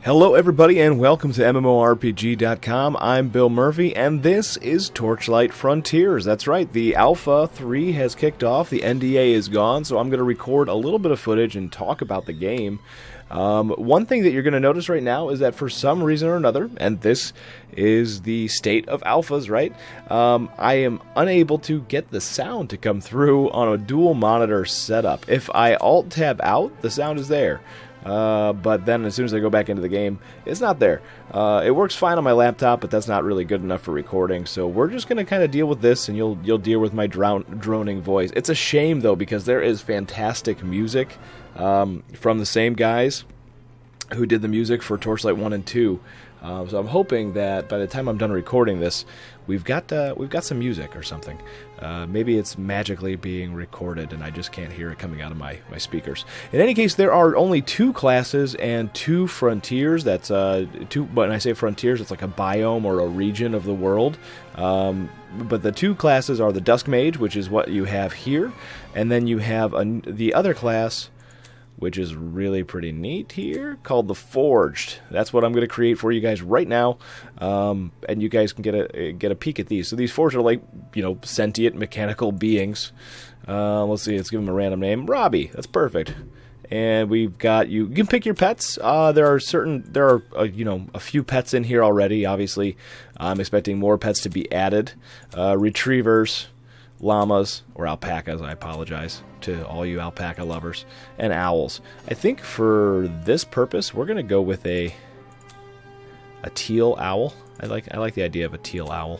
Hello everybody and welcome to MMORPG.com. I'm Bill Murphy and this is Torchlight Frontiers. That's right, the Alpha 3 has kicked off, the NDA is gone, so I'm going to record a little bit of footage and talk about the game. One thing that you're going to notice right now is that for some reason or another, and this is the state of alphas, right? I am unable to get the sound to come through on a dual monitor setup. If I Alt-Tab out, the sound is there. But then as soon as I go back into the game, it's not there. It works fine on my laptop, but that's not really good enough for recording, so we're just going to kind of deal with this, and you'll deal with my droning voice. It's a shame, though, because there is fantastic music from the same guys who did the music for Torchlight 1 and 2. So I'm hoping that by the time I'm done recording this, we've got some music or something. Maybe it's magically being recorded and I just can't hear it coming out of my speakers. In any case, there are only 2 classes and 2 frontiers. That's two. When I say frontiers, it's like a biome or a region of the world. But the 2 classes are the Dusk Mage, which is what you have here, and then you have the other class, which is really pretty neat here, called the Forged. That's what I'm going to create for you guys right now, and you guys can get a peek at these. So these Forged are like, sentient mechanical beings. Let's see, let's give them a random name. Robbie, that's perfect. And we've got, you can pick your pets. There are a few pets in here already. Obviously, I'm expecting more pets to be added. Retrievers, llamas, or alpacas, I apologize to all you alpaca lovers, and owls. I think for this purpose, we're going to go with a teal owl. I like the idea of a teal owl.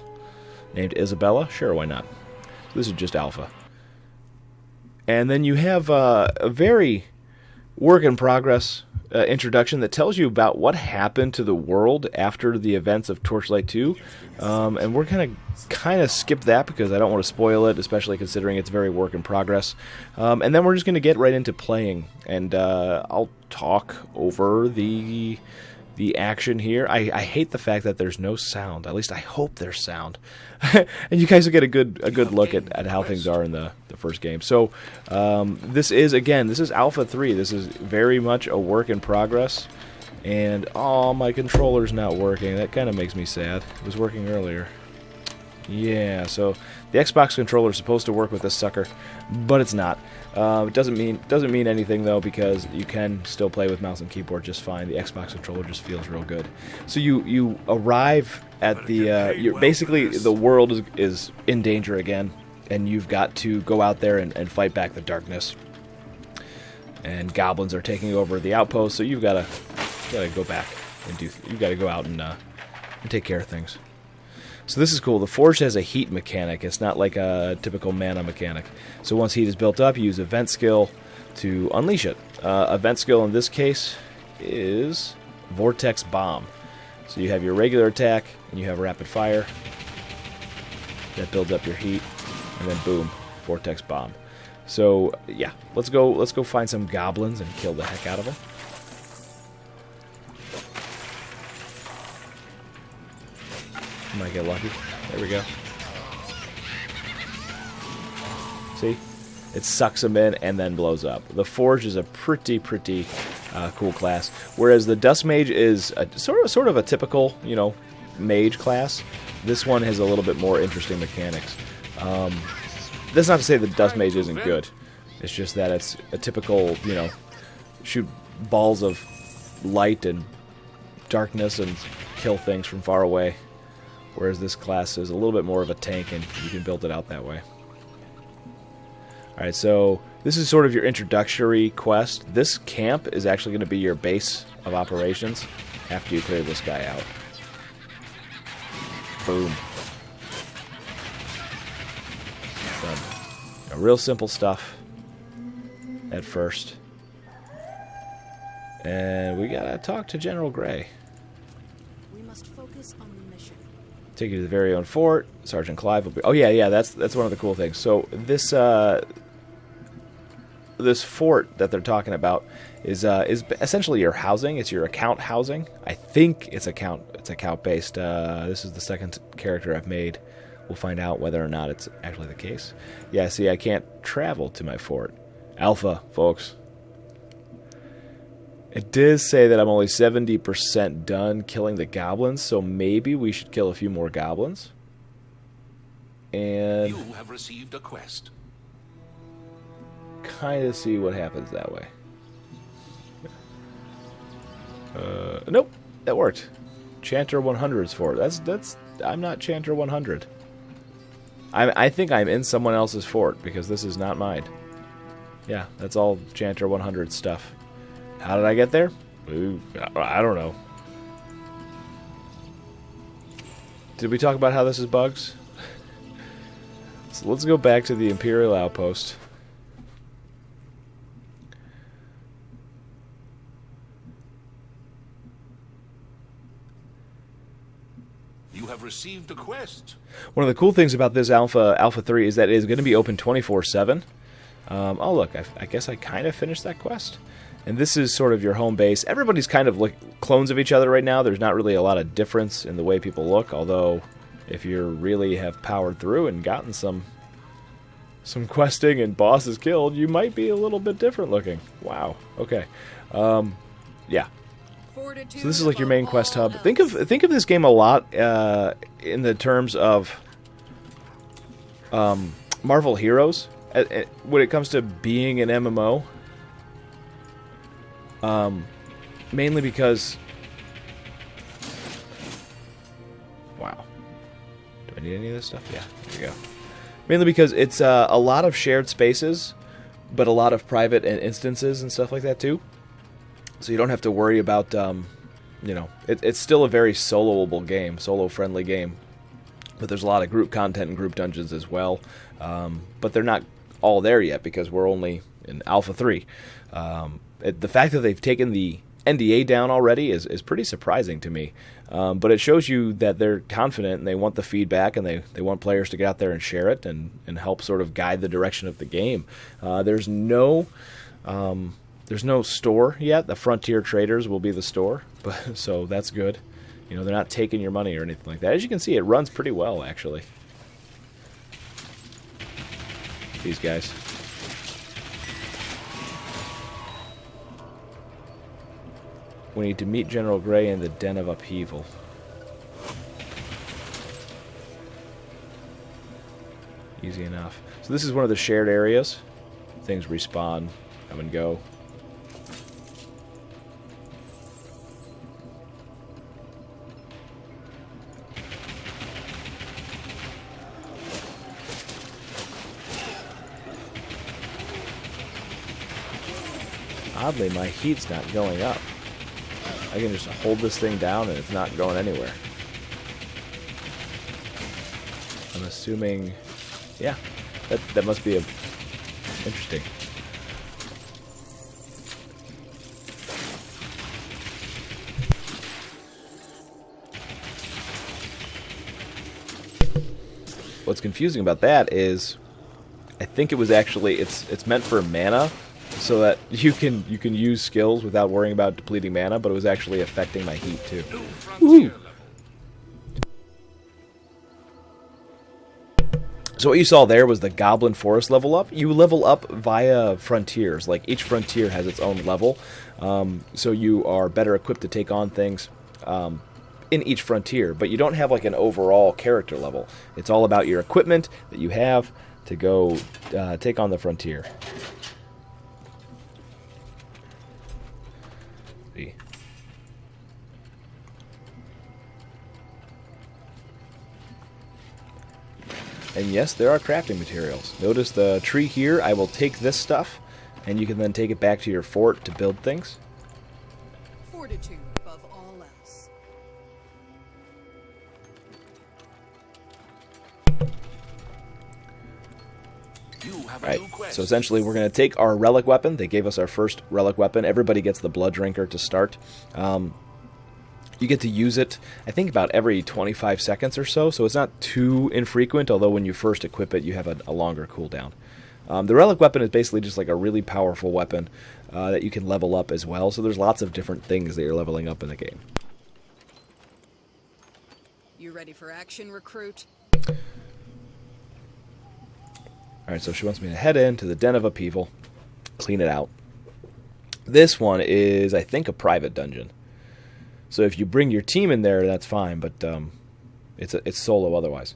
Named Isabella? Sure, why not? So this is just alpha. And then you have a very work-in-progress introduction that tells you about what happened to the world after the events of Torchlight 2. And we're going to kind of skip that because I don't want to spoil it, especially considering it's very work in progress. And then we're just going to get right into playing, and I'll talk over the action here. I hate the fact that there's no sound. At least I hope there's sound. And you guys will get a good look at how things are in the first game. So this is Alpha 3. This is very much a work in progress. And, my controller's not working. That kind of makes me sad. It was working earlier. Yeah, so the Xbox controller is supposed to work with this sucker, but it's not. It doesn't mean anything, though, because you can still play with mouse and keyboard just fine. The Xbox controller just feels real good. So you arrive at the... basically, the world is in danger again, and you've got to go out there and fight back the darkness. And goblins are taking over the outpost, so you've got to go back and you've got to go out and take care of things. So this is cool. The Forged has a heat mechanic. It's not like a typical mana mechanic. So once heat is built up, you use event skill to unleash it. Event skill in this case is Vortex Bomb. So you have your regular attack and you have rapid fire. That builds up your heat, and then boom, Vortex Bomb. So yeah, let's go find some goblins and kill the heck out of them. Might get lucky. There we go. See? It sucks them in and then blows up. The Forge is a pretty cool class. Whereas the Dust Mage is a, sort of a typical, mage class. This one has a little bit more interesting mechanics. That's not to say the Dust Mage isn't good. It's just that it's a typical, shoot balls of light and darkness and kill things from far away. Whereas this class is a little bit more of a tank, and you can build it out that way. Alright, so this is sort of your introductory quest. This camp is actually going to be your base of operations after you clear this guy out. Boom. Done. Real simple stuff at first. And we gotta talk to General Gray. We must focus on the mission. Take you to the very own fort. Sergeant Clive will be... Oh, yeah, that's one of the cool things. So this this fort that they're talking about is essentially your housing. It's your account housing. I think it's account based. This is the second character I've made. We'll find out whether or not it's actually the case. Yeah, see, I can't travel to my fort. Alpha, folks. It does say that I'm only 70% done killing the goblins, so maybe we should kill a few more goblins. And You have received a quest. kind of see what happens that way. Nope, that worked. Chanter 100 is for it. That's. I'm not Chanter 100. I think I'm in someone else's fort because this is not mine. Yeah, that's all Chanter 100 stuff. How did I get there? Ooh, I don't know. Did we talk about how this is bugs? So let's go back to the Imperial Outpost. You have received a quest. One of the cool things about this Alpha 3 is that it is going to be open 24/7. Oh look, I guess I kind of finished that quest. And this is sort of your home base. Everybody's kind of clones of each other right now. There's not really a lot of difference in the way people look, although if you really have powered through and gotten some questing and bosses killed, you might be a little bit different looking. Wow. Okay. Yeah. So this is like your main quest hub. Think of this game a lot in the terms of Marvel Heroes when it comes to being an MMO. Mainly because... Wow. Do I need any of this stuff? Yeah, there we go. Mainly because it's a lot of shared spaces, but a lot of private instances and stuff like that too. So you don't have to worry about, you know, it's still a very soloable game, solo-friendly game. But there's a lot of group content and group dungeons as well. But they're not all there yet because we're only in Alpha 3. The fact that they've taken the NDA down already is pretty surprising to me. But it shows you that they're confident and they want the feedback and they want players to get out there and share it and help sort of guide the direction of the game. There's no store yet. The Frontier Traders will be the store, but so that's good. You know, they're not taking your money or anything like that. As you can see, it runs pretty well, actually. These guys. We need to meet General Gray in the Den of Upheaval. Easy enough. So this is one of the shared areas. Things respawn, come and go. Oddly, my heat's not going up. I can just hold this thing down and it's not going anywhere. I'm assuming... Yeah, that must be interesting. What's confusing about that is I think it was actually it's meant for mana, so that you can use skills without worrying about depleting mana, but it was actually affecting my heat too. Woo! So what you saw there was the Goblin Forest level up. You level up via frontiers. Like each frontier has its own level, so you are better equipped to take on things in each frontier. But you don't have like an overall character level. It's all about your equipment that you have to go take on the frontier. See. And yes, there are crafting materials. Notice the tree here. I will take this stuff, and you can then take it back to your fort to build things. Fortitude above all else. You have a Right, new quest. so essentially we're going to take our relic weapon. They gave us our first relic weapon. Everybody gets the blood drinker to start. You get to use it, I think, about every 25 seconds or so, so it's not too infrequent, although when you first equip it, you have a longer cooldown. The relic weapon is basically just like a really powerful weapon that you can level up as well, so there's lots of different things that you're leveling up in the game. You ready for action, recruit? Alright, so she wants me to head into the Den of Upheaval, clean it out. This one is, I think, a private dungeon. So if you bring your team in there, that's fine, but it's solo otherwise.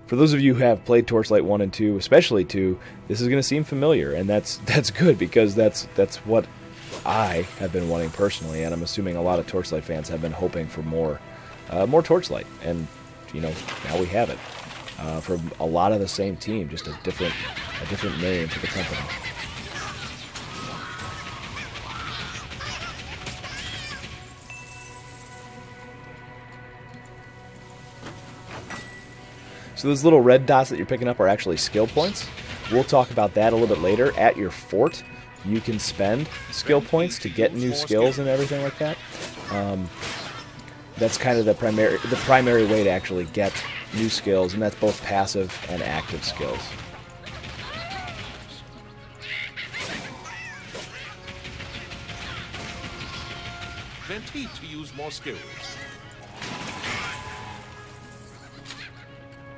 For those of you who have played Torchlight 1 and 2, especially 2, this is going to seem familiar, and that's good, because that's what I have been wanting personally, and I'm assuming a lot of Torchlight fans have been hoping for more Torchlight, and now we have it from a lot of the same team, just a different name for the company. So those little red dots that you're picking up are actually skill points. We'll talk about that a little bit later. At your fort, you can spend skill points to get new skills and everything like that. That's kind of the primary way to actually get new skills, and that's both passive and active skills. Vent heat to use more skills.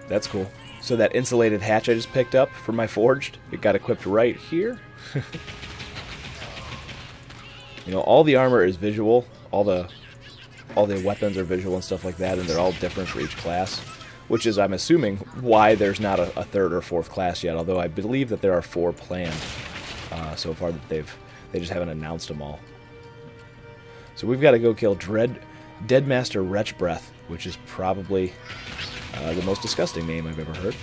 That's cool. So that insulated hatch I just picked up for my forged, it got equipped right here. All the armor is visual. All the weapons are visual and stuff like that, and they're all different for each class, which is, I'm assuming, why there's not a third or fourth class yet, although I believe that there are 4 planned so far that they just haven't announced them all. So we've got to go kill Deadmaster Wretchbreath, which is probably the most disgusting name I've ever heard.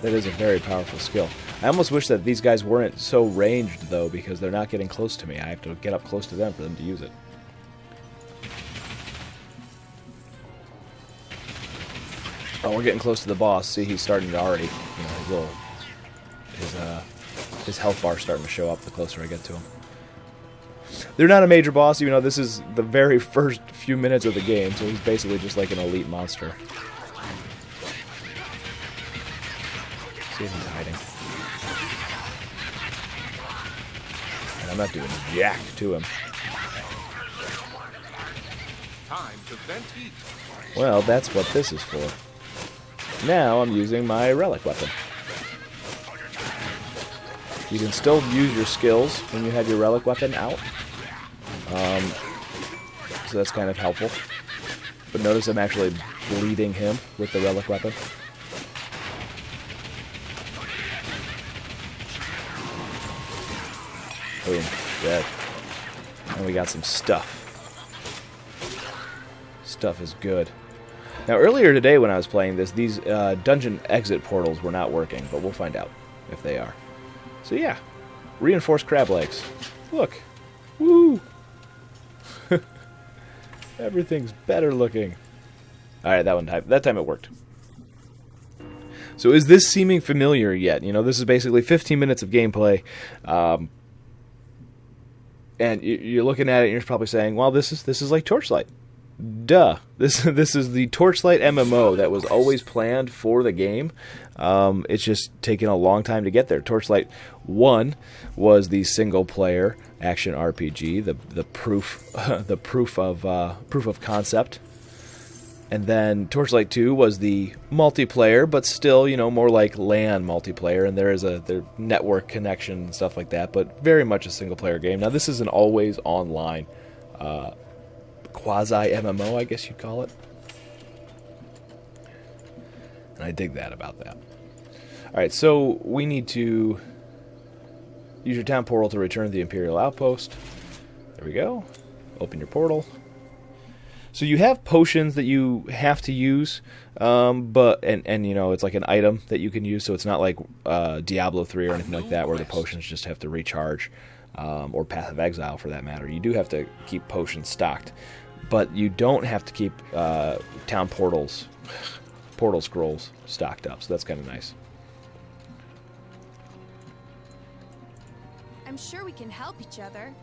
That is a very powerful skill. I almost wish that these guys weren't so ranged, though, because they're not getting close to me. I have to get up close to them for them to use it. Oh, we're getting close to the boss. See, he's starting to already, his health bar starting to show up the closer I get to him. They're not a major boss, even though this is the very first few minutes of the game, so he's basically just like an elite monster. See if he's hiding. And I'm not doing jack to him. Time to vent heat. Well, that's what this is for. Now I'm using my relic weapon. You can still use your skills when you have your relic weapon out. So that's kind of helpful. But notice I'm actually bleeding him with the relic weapon. Boom. Dead. And we got some stuff. Stuff is good. Now, earlier today when I was playing this, these dungeon exit portals were not working, but we'll find out if they are. So yeah, reinforced crab legs. Look. Woo! Everything's better looking. Alright, that time it worked. So is this seeming familiar yet? This is basically 15 minutes of gameplay. And you're looking at it and you're probably saying, well, this is like Torchlight. Duh. This is the Torchlight MMO that was always planned for the game. It's just taken a long time to get there. Torchlight 1 was the single-player action RPG, the proof of concept. And then Torchlight 2 was the multiplayer, but still, more like LAN multiplayer, and there is their network connection and stuff like that, but very much a single-player game. Now, this is an always online quasi-MMO, I guess you'd call it. And I dig that about that. Alright, so we need to use your town portal to return to the Imperial Outpost. There we go. Open your portal. So you have potions that you have to use, but it's like an item that you can use, so it's not like Diablo 3 or anything like that where the potions just have to recharge, or Path of Exile for that matter. You do have to keep potions stocked, but you don't have to keep town portal scrolls stocked up, so that's kind of nice. I'm sure we can help each other.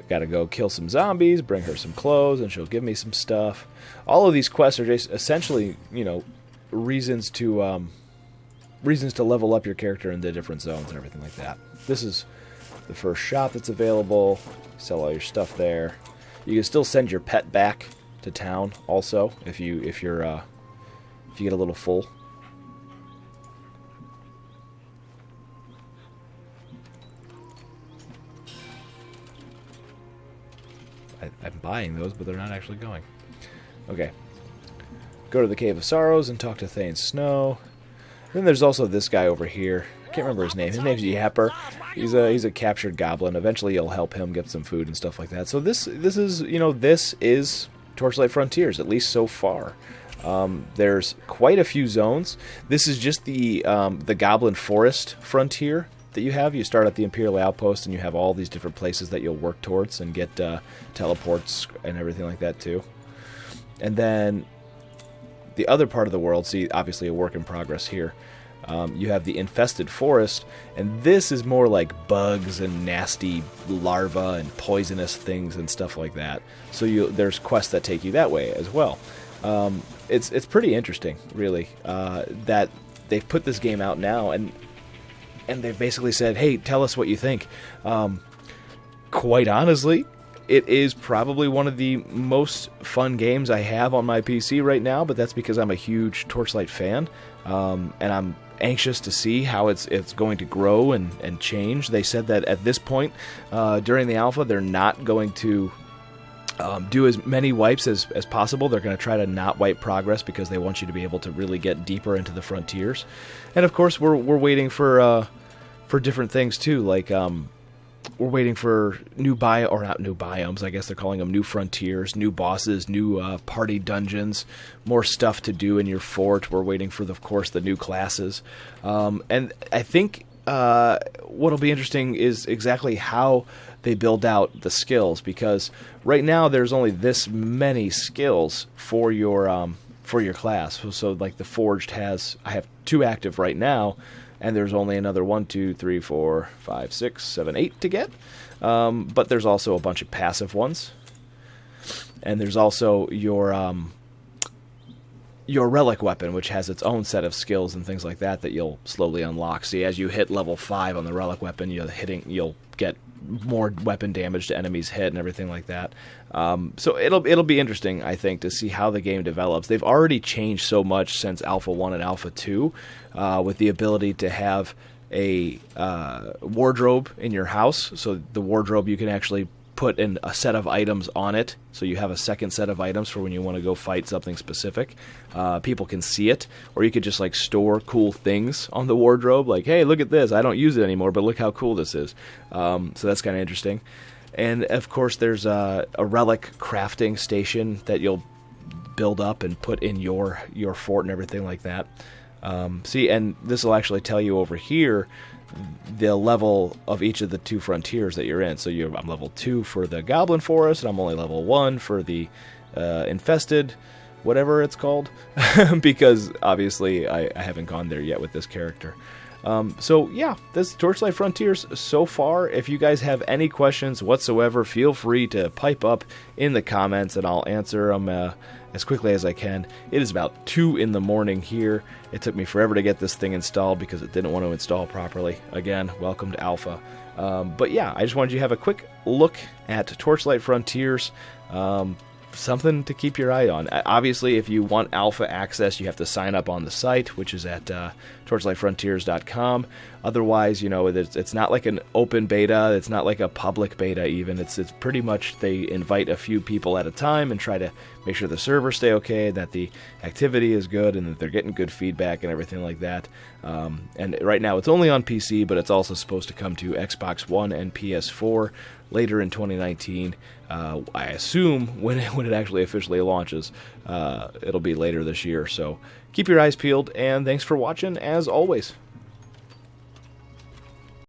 Gotta go kill some zombies, bring her some clothes, and she'll give me some stuff. All of these quests are just essentially, reasons to reasons to level up your character in the different zones and everything like that. This is the first shop that's available. Sell all your stuff there. You can still send your pet back to town also if you get a little full. I'm buying those, but they're not actually going. Okay. Go to the Cave of Sorrows and talk to Thane Snow. Then there's also this guy over here. I can't remember his name. His name's Yapper. He's a captured goblin. Eventually you'll help him get some food and stuff like that. So this is Torchlight Frontiers, at least so far. There's quite a few zones. This is just the Goblin Forest frontier that you have. You start at the Imperial Outpost, and you have all these different places that you'll work towards and get teleports and everything like that too. And then the other part of the world, see, obviously a work in progress here. You have the Infested Forest, and this is more like bugs and nasty larvae and poisonous things and stuff like that. So there's quests that take you that way as well. It's pretty interesting, really, that they've put this game out now, and they've basically said, hey, tell us what you think. Quite honestly, it is probably one of the most fun games I have on my PC right now, but that's because I'm a huge Torchlight fan, and I'm anxious to see how it's going to grow and change. They said that at this point, during the alpha, they're not going to do as many wipes as possible. They're going to try to not wipe progress because they want you to be able to really get deeper into the frontiers. And of course, we're waiting for different things too, like we're waiting for not new biomes, I guess they're calling them new frontiers, new bosses, new party dungeons, more stuff to do in your fort. We're waiting for, of course, the new classes. And I think what'll be interesting is exactly how they build out the skills, because right now there's only this many skills for your class. So like the Forged I have 2 active right now, and there's only another 1, 2, 3, 4, 5, 6, 7, 8 to get. But there's also a bunch of passive ones, and there's also your relic weapon, which has its own set of skills and things like that you'll slowly unlock. See, as you hit level 5 on the relic weapon, you'll get more weapon damage to enemies hit and everything like that. So it'll be interesting, I think, to see how the game develops. They've already changed so much since Alpha 1 and Alpha 2, with the ability to have a wardrobe in your house. So the wardrobe, you can actually put in a set of items on it, so you have a second set of items for when you want to go fight something specific. People can see it, or you could just like store cool things on the wardrobe, like, hey, look at this, I don't use it anymore, but look how cool this is. So that's kind of interesting. And of course there's a relic crafting station that you'll build up and put in your fort and everything like that. See, and this will actually tell you over here the level of each of the 2 frontiers that you're in. So I'm level 2 for the Goblin Forest, and I'm only level 1 for the Infested, whatever it's called, because obviously I haven't gone there yet with this character. So yeah, this Torchlight Frontiers so far. If you guys have any questions whatsoever, feel free to pipe up in the comments, and I'll answer them as quickly as I can. It is about 2 in the morning here. It took me forever to get this thing installed because it didn't want to install properly. Again, welcome to Alpha. But yeah, I just wanted you to have a quick look at Torchlight Frontiers. Something to keep your eye on. Obviously, if you want alpha access, you have to sign up on the site, which is at torchlightfrontiers.com. Otherwise, it's not like an open beta. It's not like a public beta even. It's pretty much they invite a few people at a time and try to make sure the servers stay okay, that the activity is good, and that they're getting good feedback and everything like that. And right now, it's only on PC, but it's also supposed to come to Xbox One and PS4 later in 2019. I assume when it actually officially launches, it'll be later this year. So keep your eyes peeled, and thanks for watching as always.